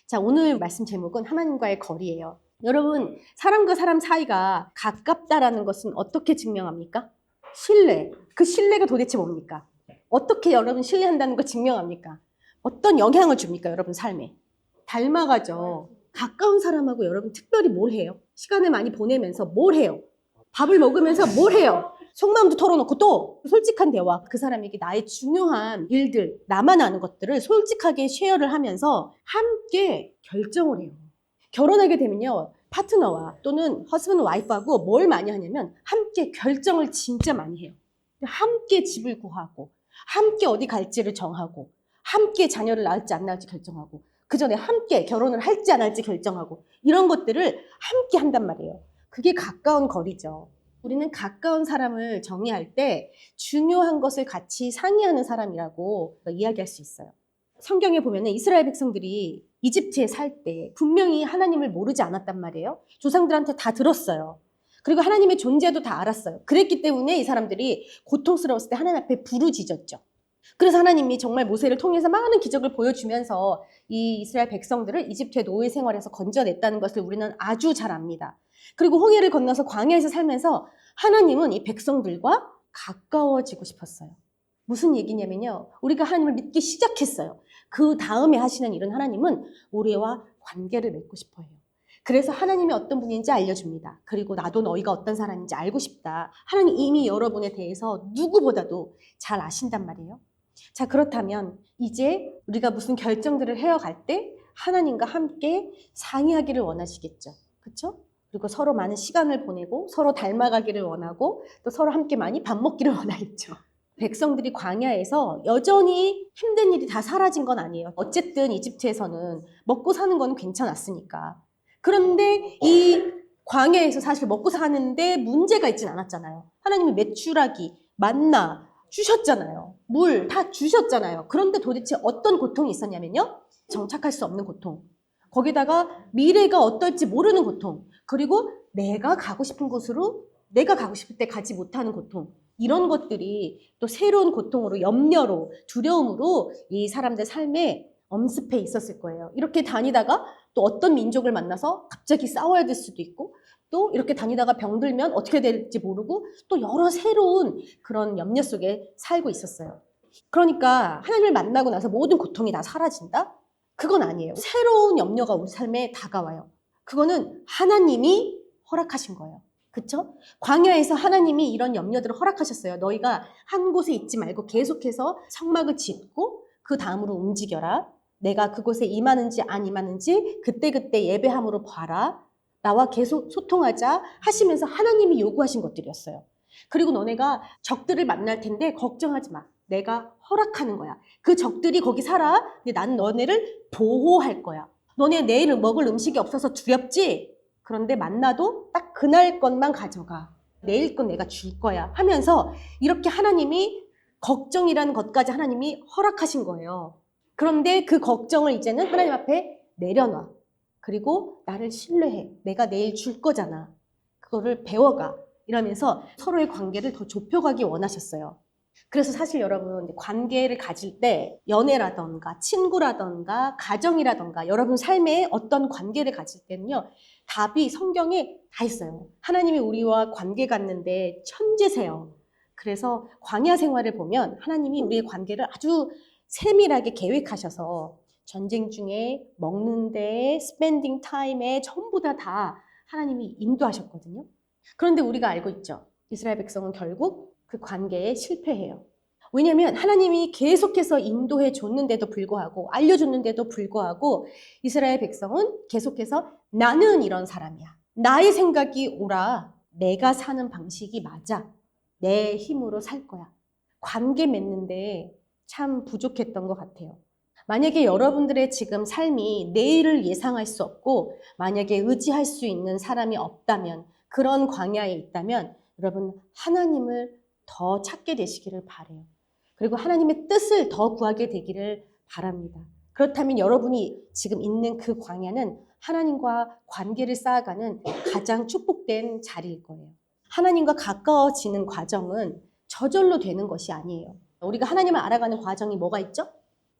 자, 오늘 말씀 제목은 하나님과의 거리예요. 여러분, 사람과 사람 사이가 가깝다라는 것은 어떻게 증명합니까? 신뢰. 그 신뢰가 도대체 뭡니까? 어떻게 여러분 신뢰한다는 걸 증명합니까? 어떤 영향을 줍니까, 여러분 삶에? 닮아가죠. 가까운 사람하고 여러분 특별히 뭘 해요? 시간을 많이 보내면서 뭘 해요? 밥을 먹으면서 뭘 해요? 속마음도 털어놓고 또 솔직한 대화, 그 사람에게 나의 중요한 일들, 나만 아는 것들을 솔직하게 쉐어를 하면서 함께 결정을 해요. 결혼하게 되면요, 파트너와 또는 허스밴드 와이프하고 뭘 많이 하냐면 함께 결정을 진짜 많이 해요. 함께 집을 구하고 함께 어디 갈지를 정하고 함께 자녀를 낳을지 안 낳을지 결정하고 그 전에 함께 결혼을 할지 안 할지 결정하고 이런 것들을 함께 한단 말이에요. 그게 가까운 거리죠. 우리는 가까운 사람을 정의할 때 중요한 것을 같이 상의하는 사람이라고 이야기할 수 있어요. 성경에 보면 이스라엘 백성들이 이집트에 살 때 분명히 하나님을 모르지 않았단 말이에요. 조상들한테 다 들었어요. 그리고 하나님의 존재도 다 알았어요. 그랬기 때문에 이 사람들이 고통스러웠을 때 하나님 앞에 부르짖었죠. 그래서 하나님이 정말 모세를 통해서 많은 기적을 보여주면서 이 이스라엘 백성들을 이집트의 노예 생활에서 건져냈다는 것을 우리는 아주 잘 압니다. 그리고 홍해를 건너서 광야에서 살면서 하나님은 이 백성들과 가까워지고 싶었어요. 무슨 얘기냐면요, 우리가 하나님을 믿기 시작했어요. 그 다음에 하시는 일은 하나님은 우리와 관계를 맺고 싶어 해요. 그래서 하나님이 어떤 분인지 알려줍니다. 그리고 나도 너희가 어떤 사람인지 알고 싶다. 하나님 이미 여러분에 대해서 누구보다도 잘 아신단 말이에요. 자, 그렇다면 이제 우리가 무슨 결정들을 해어갈 때 하나님과 함께 상의하기를 원하시겠죠. 그렇죠? 그리고 서로 많은 시간을 보내고 서로 닮아가기를 원하고 또 서로 함께 많이 밥 먹기를 원하겠죠. 백성들이 광야에서 여전히 힘든 일이 다 사라진 건 아니에요. 어쨌든 이집트에서는 먹고 사는 건 괜찮았으니까. 그런데 이 광야에서 사실 먹고 사는데 문제가 있진 않았잖아요. 하나님이 메추라기, 만나 주셨잖아요. 물 다 주셨잖아요. 그런데 도대체 어떤 고통이 있었냐면요, 정착할 수 없는 고통, 거기다가 미래가 어떨지 모르는 고통, 그리고 내가 가고 싶은 곳으로 내가 가고 싶을 때 가지 못하는 고통, 이런 것들이 또 새로운 고통으로, 염려로, 두려움으로 이 사람들 삶에 엄습해 있었을 거예요. 이렇게 다니다가 또 어떤 민족을 만나서 갑자기 싸워야 될 수도 있고, 또 이렇게 다니다가 병들면 어떻게 될지 모르고 또 여러 새로운 그런 염려 속에 살고 있었어요. 그러니까 하나님을 만나고 나서 모든 고통이 다 사라진다? 그건 아니에요. 새로운 염려가 우리 삶에 다가와요. 그거는 하나님이 허락하신 거예요. 그쵸? 광야에서 하나님이 이런 염려들을 허락하셨어요. 너희가 한 곳에 있지 말고 계속해서 성막을 짓고 그 다음으로 움직여라. 내가 그곳에 임하는지 안 임하는지 그때그때 예배함으로 봐라. 나와 계속 소통하자 하시면서 하나님이 요구하신 것들이었어요. 그리고 너네가 적들을 만날 텐데 걱정하지 마. 내가 허락하는 거야. 그 적들이 거기 살아. 근데 나는 너네를 보호할 거야. 너네 내일 먹을 음식이 없어서 두렵지? 그런데 만나도 딱 그날 것만 가져가. 내일 건 내가 줄 거야 하면서 이렇게 하나님이 걱정이라는 것까지 하나님이 허락하신 거예요. 그런데 그 걱정을 이제는 하나님 앞에 내려놔. 그리고 나를 신뢰해. 내가 내일 줄 거잖아. 그거를 배워가. 이러면서 서로의 관계를 더 좁혀가기 원하셨어요. 그래서 사실 여러분, 관계를 가질 때 연애라던가 친구라던가 가정이라던가 여러분 삶에 어떤 관계를 가질 때는요, 답이 성경에 다 있어요. 하나님이 우리와 관계 갖는데 천재세요. 그래서 광야 생활을 보면 하나님이 우리의 관계를 아주 세밀하게 계획하셔서 전쟁 중에 먹는데 스펜딩 타임에 전부 다 하나님이 인도하셨거든요. 그런데 우리가 알고 있죠. 이스라엘 백성은 결국 그 관계에 실패해요. 왜냐하면 하나님이 계속해서 인도해 줬는데도 불구하고 알려줬는데도 불구하고 이스라엘 백성은 계속해서 나는 이런 사람이야. 나의 생각이 옳아. 내가 사는 방식이 맞아. 내 힘으로 살 거야. 관계 맺는데 참 부족했던 것 같아요. 만약에 여러분들의 지금 삶이 내일을 예상할 수 없고 만약에 의지할 수 있는 사람이 없다면, 그런 광야에 있다면 여러분 하나님을 더 찾게 되시기를 바라요. 그리고 하나님의 뜻을 더 구하게 되기를 바랍니다. 그렇다면 여러분이 지금 있는 그 광야는 하나님과 관계를 쌓아가는 가장 축복된 자리일 거예요. 하나님과 가까워지는 과정은 저절로 되는 것이 아니에요. 우리가 하나님을 알아가는 과정이 뭐가 있죠?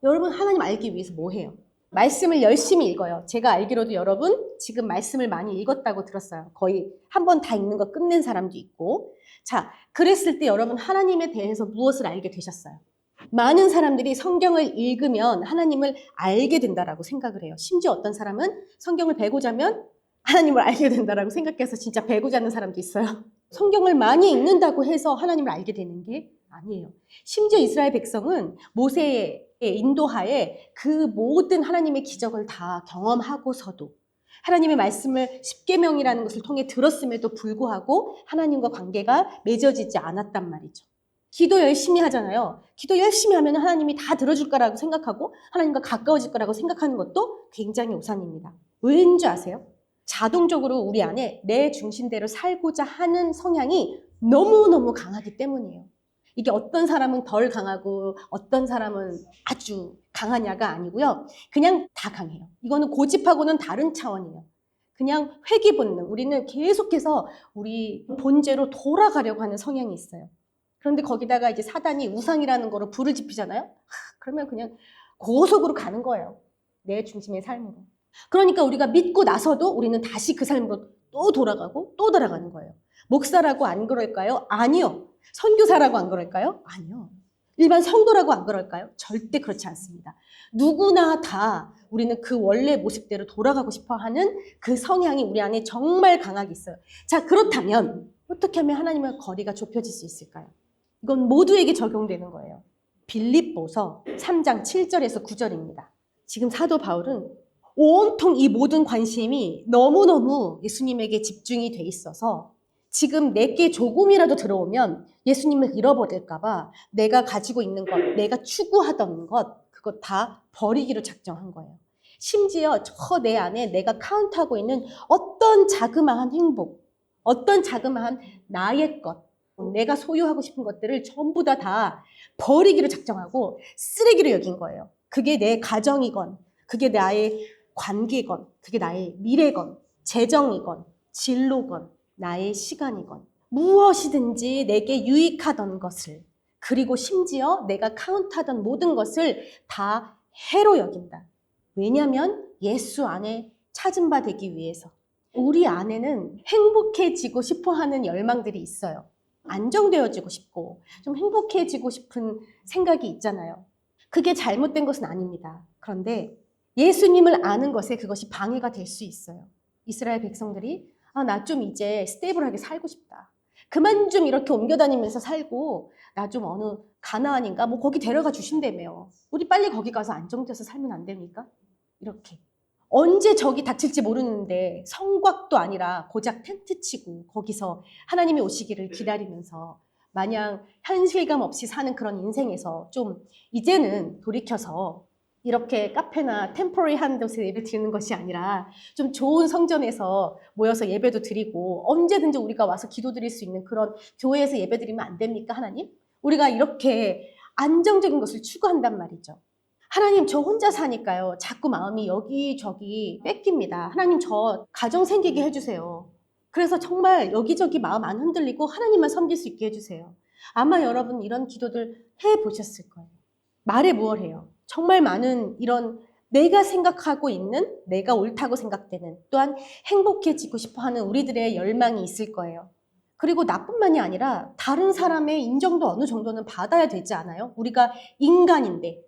여러분, 하나님 알기 위해서 뭐 해요? 말씀을 열심히 읽어요. 제가 알기로도 여러분 지금 말씀을 많이 읽었다고 들었어요. 거의 한 번 다 읽는 거 끝낸 사람도 있고. 자, 그랬을 때 여러분 하나님에 대해서 무엇을 알게 되셨어요? 많은 사람들이 성경을 읽으면 하나님을 알게 된다라고 생각을 해요. 심지어 어떤 사람은 성경을 배고자 하면 하나님을 알게 된다라고 생각해서 진짜 배고자 하는 사람도 있어요. 성경을 많이 읽는다고 해서 하나님을 알게 되는 게 아니에요. 심지어 이스라엘 백성은 모세의 인도하에 그 모든 하나님의 기적을 다 경험하고서도 하나님의 말씀을 십계명이라는 것을 통해 들었음에도 불구하고 하나님과 관계가 맺어지지 않았단 말이죠. 기도 열심히 하잖아요. 기도 열심히 하면 하나님이 다 들어줄 거라고 생각하고 하나님과 가까워질 거라고 생각하는 것도 굉장히 오산입니다. 왜인 줄 아세요? 자동적으로 우리 안에 내 중심대로 살고자 하는 성향이 너무너무 강하기 때문이에요. 이게 어떤 사람은 덜 강하고 어떤 사람은 아주 강하냐가 아니고요. 그냥 다 강해요. 이거는 고집하고는 다른 차원이에요. 그냥 회귀 본능. 우리는 계속해서 우리 본제로 돌아가려고 하는 성향이 있어요. 그런데 거기다가 이제 사단이 우상이라는 거로 불을 지피잖아요. 그러면 그냥 고속으로 가는 거예요. 내 중심의 삶으로. 그러니까 우리가 믿고 나서도 우리는 다시 그 삶으로 또 돌아가고 또 돌아가는 거예요. 목사라고 안 그럴까요? 아니요. 선교사라고 안 그럴까요? 아니요. 일반 성도라고 안 그럴까요? 절대 그렇지 않습니다. 누구나 다 우리는 그 원래 모습대로 돌아가고 싶어 하는 그 성향이 우리 안에 정말 강하게 있어요. 자, 그렇다면 어떻게 하면 하나님과 거리가 좁혀질 수 있을까요? 이건 모두에게 적용되는 거예요. 빌립보서 3장 7절에서 9절입니다. 지금 사도 바울은 온통 이 모든 관심이 너무너무 예수님에게 집중이 돼 있어서 지금 내게 조금이라도 들어오면 예수님을 잃어버릴까 봐 내가 가지고 있는 것, 내가 추구하던 것, 그거 다 버리기로 작정한 거예요. 심지어 저 내 안에 내가 카운트하고 있는 어떤 자그마한 행복, 어떤 자그마한 나의 것, 내가 소유하고 싶은 것들을 전부 다 버리기로 작정하고 쓰레기로 여긴 거예요. 그게 내 가정이건, 그게 나의 관계건, 그게 나의 미래건, 재정이건, 진로건, 나의 시간이건, 무엇이든지 내게 유익하던 것을, 그리고 심지어 내가 카운트하던 모든 것을 다 해로 여긴다. 왜냐하면 예수 안에 찾은 바 되기 위해서. 우리 안에는 행복해지고 싶어 하는 열망들이 있어요. 안정되어지고 싶고 좀 행복해지고 싶은 생각이 있잖아요. 그게 잘못된 것은 아닙니다. 그런데 예수님을 아는 것에 그것이 방해가 될 수 있어요. 이스라엘 백성들이 나 좀 이제 스테이블하게 살고 싶다. 그만 좀 이렇게 옮겨다니면서 살고 나 좀 어느 가나안인가 뭐 거기 데려가 주신다며요. 우리 빨리 거기 가서 안정돼서 살면 안 됩니까? 이렇게. 언제 적이 닥칠지 모르는데 성곽도 아니라 고작 텐트 치고 거기서 하나님이 오시기를 기다리면서 마냥 현실감 없이 사는 그런 인생에서 좀 이제는 돌이켜서 이렇게 카페나 템포러리한 곳에 예배 드리는 것이 아니라 좀 좋은 성전에서 모여서 예배도 드리고 언제든지 우리가 와서 기도 드릴 수 있는 그런 교회에서 예배 드리면 안 됩니까, 하나님? 우리가 이렇게 안정적인 것을 추구한단 말이죠. 하나님, 저 혼자 사니까요. 자꾸 마음이 여기저기 뺏깁니다. 하나님, 저 가정 생기게 해주세요. 그래서 정말 여기저기 마음 안 흔들리고 하나님만 섬길 수 있게 해주세요. 아마 여러분 이런 기도들 해보셨을 거예요. 말해 무얼 해요? 정말 많은 이런 내가 생각하고 있는, 내가 옳다고 생각되는, 또한 행복해지고 싶어하는 우리들의 열망이 있을 거예요. 그리고 나뿐만이 아니라 다른 사람의 인정도 어느 정도는 받아야 되지 않아요? 우리가 인간인데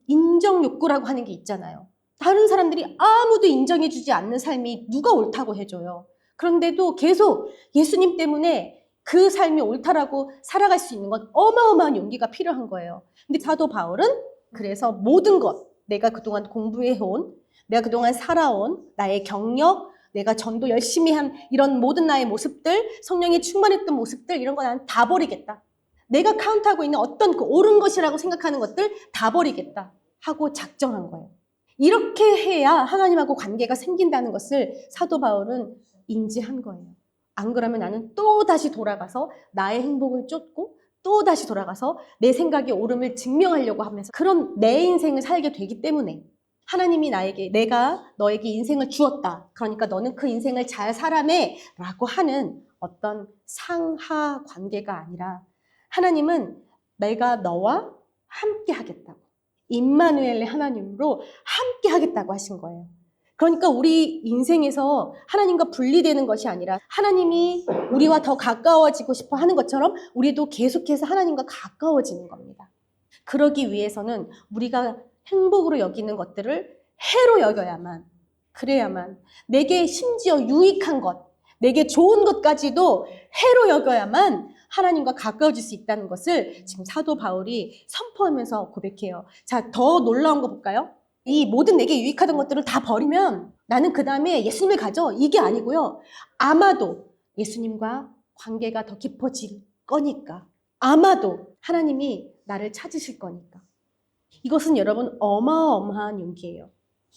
인정 욕구라고 하는 게 있잖아요. 다른 사람들이 아무도 인정해주지 않는 삶이 누가 옳다고 해줘요. 그런데도 계속 예수님 때문에 그 삶이 옳다라고 살아갈 수 있는 건 어마어마한 용기가 필요한 거예요. 근데 사도 바울은 그래서 모든 것, 내가 그동안 공부해온, 내가 그동안 살아온 나의 경력, 내가 전도 열심히 한 이런 모든 나의 모습들, 성령이 충만했던 모습들, 이런 거 난 다 버리겠다. 내가 카운트하고 있는 어떤 그 옳은 것이라고 생각하는 것들 다 버리겠다 하고 작정한 거예요. 이렇게 해야 하나님하고 관계가 생긴다는 것을 사도 바울은 인지한 거예요. 안 그러면 나는 또 다시 돌아가서 나의 행복을 쫓고 또 다시 돌아가서 내 생각의 옳음을 증명하려고 하면서 그런 내 인생을 살게 되기 때문에 하나님이 나에게 내가 너에게 인생을 주었다. 그러니까 너는 그 인생을 잘 살아내 라고 하는 어떤 상하 관계가 아니라 하나님은 내가 너와 함께 하겠다고. 임마누엘의 하나님으로 함께 하겠다고 하신 거예요. 그러니까 우리 인생에서 하나님과 분리되는 것이 아니라 하나님이 우리와 더 가까워지고 싶어 하는 것처럼 우리도 계속해서 하나님과 가까워지는 겁니다. 그러기 위해서는 우리가 행복으로 여기는 것들을 해로 여겨야만, 그래야만 내게 심지어 유익한 것, 내게 좋은 것까지도 해로 여겨야만 하나님과 가까워질 수 있다는 것을 지금 사도 바울이 선포하면서 고백해요. 자, 더 놀라운 거 볼까요? 이 모든 내게 유익하던 것들을 다 버리면 나는 그 다음에 예수님을 가져. 이게 아니고요. 아마도 예수님과 관계가 더 깊어질 거니까. 아마도 하나님이 나를 찾으실 거니까. 이것은 여러분 어마어마한 용기예요.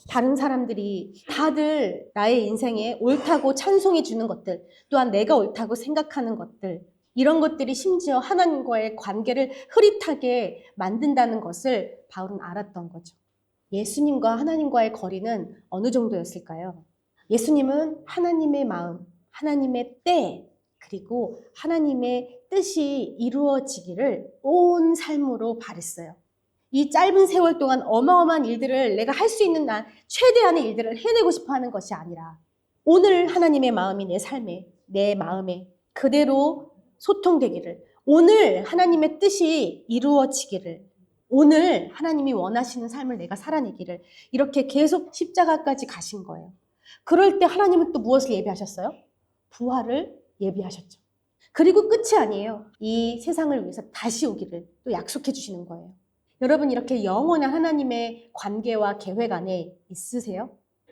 다른 사람들이 다들 나의 인생에 옳다고 찬송해 주는 것들, 또한 내가 옳다고 생각하는 것들, 이런 것들이 심지어 하나님과의 관계를 흐릿하게 만든다는 것을 바울은 알았던 거죠. 예수님과 하나님과의 거리는 어느 정도였을까요? 예수님은 하나님의 마음, 하나님의 때, 그리고 하나님의 뜻이 이루어지기를 온 삶으로 바랬어요. 이 짧은 세월 동안 어마어마한 일들을 내가 할 수 있는 최대한의 일들을 해내고 싶어 하는 것이 아니라 오늘 하나님의 마음이 내 삶에, 내 마음에 그대로 소통되기를, 오늘 하나님의 뜻이 이루어지기를, 오늘 하나님이 원하시는 삶을 내가 살아내기를, 이렇게 계속 십자가까지 가신 거예요. 그럴 때 하나님은 또 무엇을 예비하셨어요? 부활을 예비하셨죠. 그리고 끝이 아니에요. 이 세상을 위해서 다시 오기를 또 약속해 주시는 거예요. 여러분, 이렇게 영원한 하나님의 관계와 계획 안에 있으세요?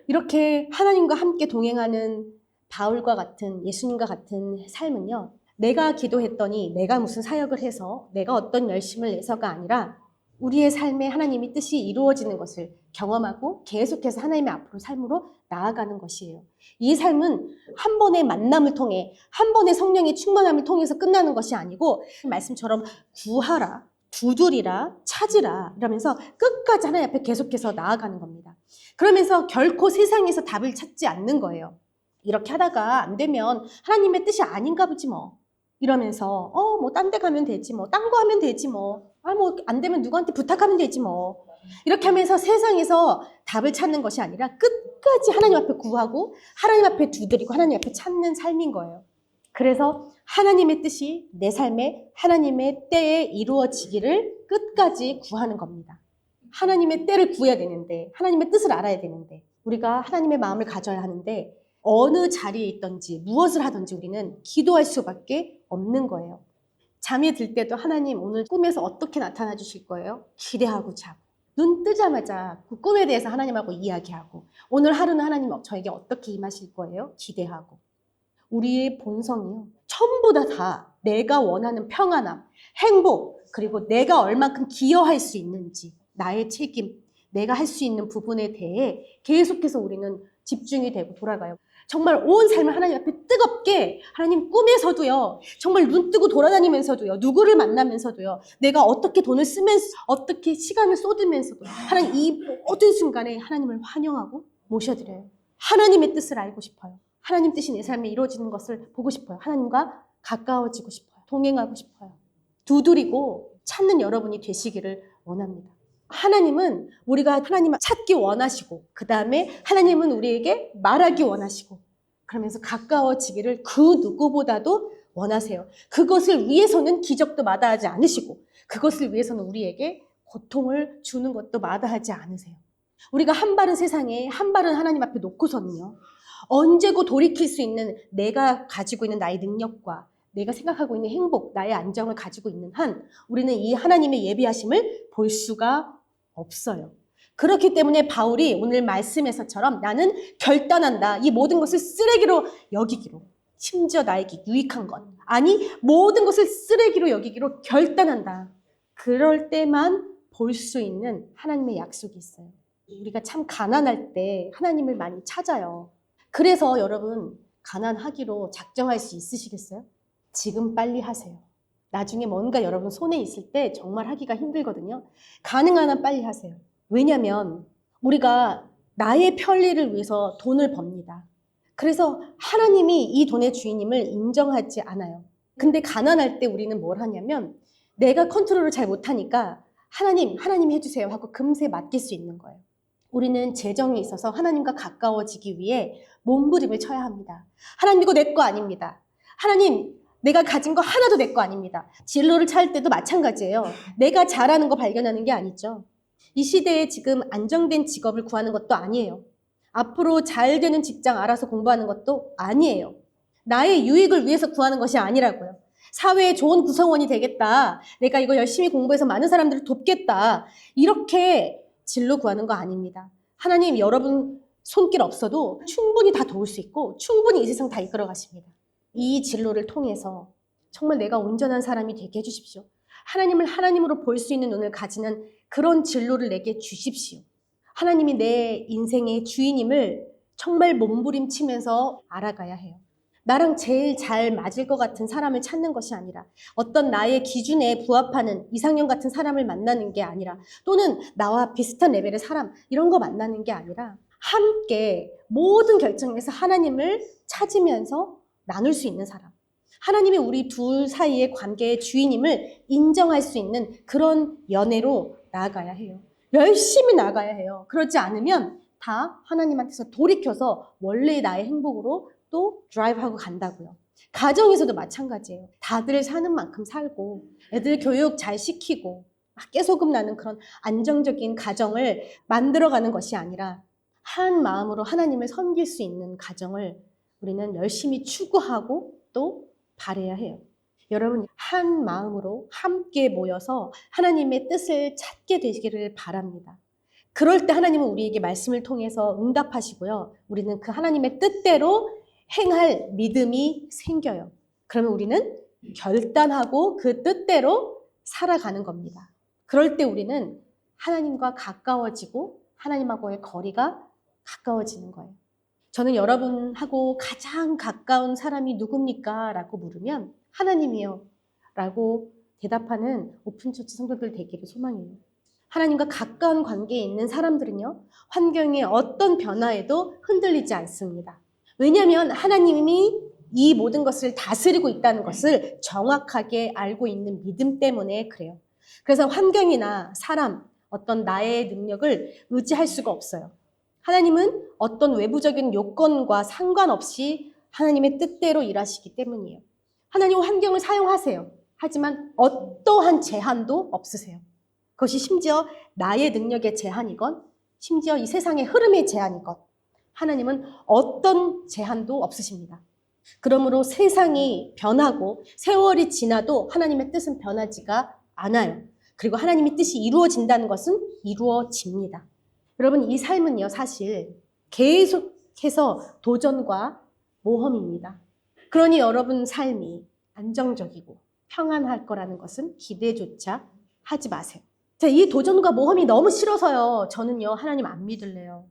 이렇게 하나님과 함께 동행하는 바울과 같은, 예수님과 같은 삶은요, 내가 기도했더니 내가 무슨 사역을 해서 내가 어떤 열심을 내서가 아니라 우리의 삶에 하나님의 뜻이 이루어지는 것을 경험하고 계속해서 하나님의 앞으로 삶으로 나아가는 것이에요. 이 삶은 한 번의 만남을 통해, 한 번의 성령의 충만함을 통해서 끝나는 것이 아니고 말씀처럼 구하라, 두드리라, 찾으라 이러면서 끝까지 하나님 앞에 계속해서 나아가는 겁니다. 그러면서 결코 세상에서 답을 찾지 않는 거예요. 이렇게 하다가 안 되면 하나님의 뜻이 아닌가 보지 뭐. 이러면서 뭐 딴 데 가면 되지 뭐. 딴 거 하면 되지 뭐. 뭐 안 되면 누구한테 부탁하면 되지 뭐. 이렇게 하면서 세상에서 답을 찾는 것이 아니라 끝까지 하나님 앞에 구하고 하나님 앞에 두드리고 하나님 앞에 찾는 삶인 거예요. 그래서 하나님의 뜻이 내 삶에 하나님의 때에 이루어지기를 끝까지 구하는 겁니다. 하나님의 때를 구해야 되는데, 하나님의 뜻을 알아야 되는데, 우리가 하나님의 마음을 가져야 하는데 어느 자리에 있든지 무엇을 하든지 우리는 기도할 수밖에 없는 거예요. 잠이 들 때도 하나님 오늘 꿈에서 어떻게 나타나 주실 거예요? 기대하고 자고, 눈 뜨자마자 그 꿈에 대해서 하나님하고 이야기하고, 오늘 하루는 하나님 저에게 어떻게 임하실 거예요? 기대하고. 우리의 본성이요, 전부 다 내가 원하는 평안함, 행복, 그리고 내가 얼만큼 기여할 수 있는지, 나의 책임, 내가 할 수 있는 부분에 대해 계속해서 우리는 집중이 되고 돌아가요. 정말 온 삶을 하나님 앞에 뜨겁게, 하나님 꿈에서도요, 정말 눈 뜨고 돌아다니면서도요, 누구를 만나면서도요, 내가 어떻게 돈을 쓰면서, 어떻게 시간을 쏟으면서도 하나님 이 모든 순간에 하나님을 환영하고 모셔드려요. 하나님의 뜻을 알고 싶어요. 하나님 뜻이 내 삶에 이루어지는 것을 보고 싶어요. 하나님과 가까워지고 싶어요. 동행하고 싶어요. 두드리고 찾는 여러분이 되시기를 원합니다. 하나님은 우리가 하나님을 찾기 원하시고, 그 다음에 하나님은 우리에게 말하기 원하시고, 그러면서 가까워지기를 그 누구보다도 원하세요. 그것을 위해서는 기적도 마다하지 않으시고, 그것을 위해서는 우리에게 고통을 주는 것도 마다하지 않으세요. 우리가 한 발은 세상에, 한 발은 하나님 앞에 놓고서는요, 언제고 돌이킬 수 있는 내가 가지고 있는 나의 능력과 내가 생각하고 있는 행복, 나의 안정을 가지고 있는 한 우리는 이 하나님의 예비하심을 볼 수가 없어요. 그렇기 때문에 바울이 오늘 말씀에서처럼 나는 결단한다. 이 모든 것을 쓰레기로 여기기로, 심지어 나에게 유익한 것, 아니 모든 것을 쓰레기로 여기기로 결단한다. 그럴 때만 볼 수 있는 하나님의 약속이 있어요. 우리가 참 가난할 때 하나님을 많이 찾아요. 그래서 여러분, 가난하기로 작정할 수 있으시겠어요? 지금 빨리 하세요. 나중에 뭔가 여러분 손에 있을 때 정말 하기가 힘들거든요. 가능한 한 빨리 하세요. 왜냐하면 우리가 나의 편리를 위해서 돈을 법니다. 그래서 하나님이 이 돈의 주인임을 인정하지 않아요. 근데 가난할 때 우리는 뭘 하냐면 내가 컨트롤을 잘 못하니까 하나님이 해주세요 하고 금세 맡길 수 있는 거예요. 우리는 재정에 있어서 하나님과 가까워지기 위해 몸부림을 쳐야 합니다. 하나님 이거 내 거 아닙니다. 하나님 내가 가진 거 하나도 내 거 아닙니다. 진로를 찾을 때도 마찬가지예요. 내가 잘하는 거 발견하는 게 아니죠. 이 시대에 지금 안정된 직업을 구하는 것도 아니에요. 앞으로 잘 되는 직장 알아서 공부하는 것도 아니에요. 나의 유익을 위해서 구하는 것이 아니라고요. 사회에 좋은 구성원이 되겠다. 내가 이거 열심히 공부해서 많은 사람들을 돕겠다. 이렇게 진로 구하는 거 아닙니다. 하나님 여러분 손길 없어도 충분히 다 도울 수 있고 충분히 이 세상 다 이끌어 가십니다. 이 진로를 통해서 정말 내가 온전한 사람이 되게 해주십시오. 하나님을 하나님으로 볼 수 있는 눈을 가지는 그런 진로를 내게 주십시오. 하나님이 내 인생의 주인임을 정말 몸부림치면서 알아가야 해요. 나랑 제일 잘 맞을 것 같은 사람을 찾는 것이 아니라 어떤 나의 기준에 부합하는 이상형 같은 사람을 만나는 게 아니라 또는 나와 비슷한 레벨의 사람 이런 거 만나는 게 아니라 함께 모든 결정에서 하나님을 찾으면서 나눌 수 있는 사람. 하나님이 우리 둘 사이의 관계의 주인임을 인정할 수 있는 그런 연애로 나아가야 해요. 열심히 나아가야 해요. 그렇지 않으면 다 하나님한테서 돌이켜서 원래의 나의 행복으로 또 드라이브하고 간다고요. 가정에서도 마찬가지예요. 다들 사는 만큼 살고 애들 교육 잘 시키고 깨소금 나는 그런 안정적인 가정을 만들어가는 것이 아니라 한 마음으로 하나님을 섬길 수 있는 가정을 우리는 열심히 추구하고 또 바라야 해요. 여러분 한 마음으로 함께 모여서 하나님의 뜻을 찾게 되기를 바랍니다. 그럴 때 하나님은 우리에게 말씀을 통해서 응답하시고요. 우리는 그 하나님의 뜻대로 행할 믿음이 생겨요. 그러면 우리는 결단하고 그 뜻대로 살아가는 겁니다. 그럴 때 우리는 하나님과 가까워지고 하나님하고의 거리가 가까워지는 거예요. 저는 여러분하고 가장 가까운 사람이 누굽니까? 라고 물으면 하나님이요 라고 대답하는 오픈처치 성도들 되기를 소망해요. 하나님과 가까운 관계에 있는 사람들은요, 환경의 어떤 변화에도 흔들리지 않습니다. 왜냐하면 하나님이 이 모든 것을 다스리고 있다는 것을 정확하게 알고 있는 믿음 때문에 그래요. 그래서 환경이나 사람, 어떤 나의 능력을 의지할 수가 없어요. 하나님은 어떤 외부적인 요건과 상관없이 하나님의 뜻대로 일하시기 때문이에요. 하나님은 환경을 사용하세요. 하지만 어떠한 제한도 없으세요. 그것이 심지어 나의 능력의 제한이건 심지어 이 세상의 흐름의 제한이건 하나님은 어떤 제한도 없으십니다. 그러므로 세상이 변하고 세월이 지나도 하나님의 뜻은 변하지가 않아요. 그리고 하나님의 뜻이 이루어진다는 것은 이루어집니다. 여러분 이 삶은요 사실 계속해서 도전과 모험입니다. 그러니 여러분 삶이 안정적이고 평안할 거라는 것은 기대조차 하지 마세요. 이 도전과 모험이 너무 싫어서요. 저는요 하나님 안 믿을래요.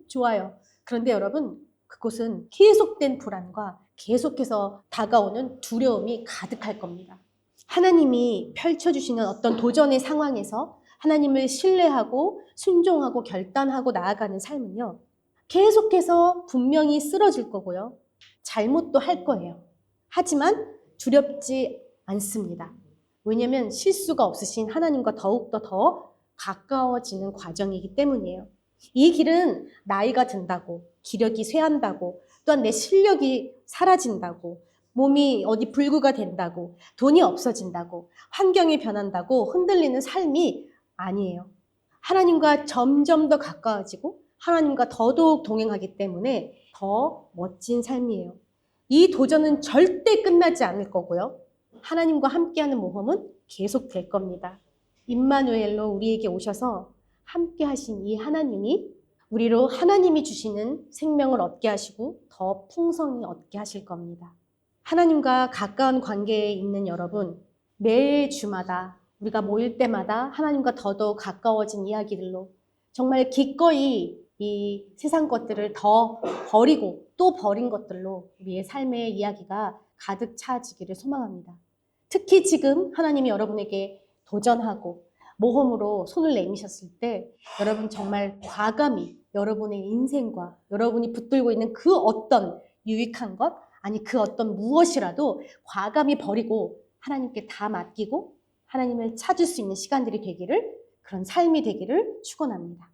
좋아요. 그런데 여러분 그곳은 계속된 불안과 계속해서 다가오는 두려움이 가득할 겁니다. 하나님이 펼쳐주시는 어떤 도전의 상황에서 하나님을 신뢰하고 순종하고 결단하고 나아가는 삶은요. 계속해서 분명히 쓰러질 거고요. 잘못도 할 거예요. 하지만 두렵지 않습니다. 왜냐하면 실수가 없으신 하나님과 더욱더 더 가까워지는 과정이기 때문이에요. 이 길은 나이가 든다고, 기력이 쇠한다고, 또한 내 실력이 사라진다고, 몸이 어디 불구가 된다고, 돈이 없어진다고, 환경이 변한다고 흔들리는 삶이 아니에요. 하나님과 점점 더 가까워지고 하나님과 더더욱 동행하기 때문에 더 멋진 삶이에요. 이 도전은 절대 끝나지 않을 거고요. 하나님과 함께하는 모험은 계속될 겁니다. 임마누엘로 우리에게 오셔서 함께 하신 이 하나님이 우리로 하나님이 주시는 생명을 얻게 하시고 더 풍성히 얻게 하실 겁니다. 하나님과 가까운 관계에 있는 여러분, 매일 주마다 우리가 모일 때마다 하나님과 더더욱 가까워진 이야기들로 정말 기꺼이 이 세상 것들을 더 버리고 또 버린 것들로 우리의 삶의 이야기가 가득 차지기를 소망합니다. 특히 지금 하나님이 여러분에게 도전하고 모험으로 손을 내미셨을 때 여러분 정말 과감히 여러분의 인생과 여러분이 붙들고 있는 그 어떤 유익한 것 아니 그 어떤 무엇이라도 과감히 버리고 하나님께 다 맡기고 하나님을 찾을 수 있는 시간들이 되기를 그런 삶이 되기를 축원합니다.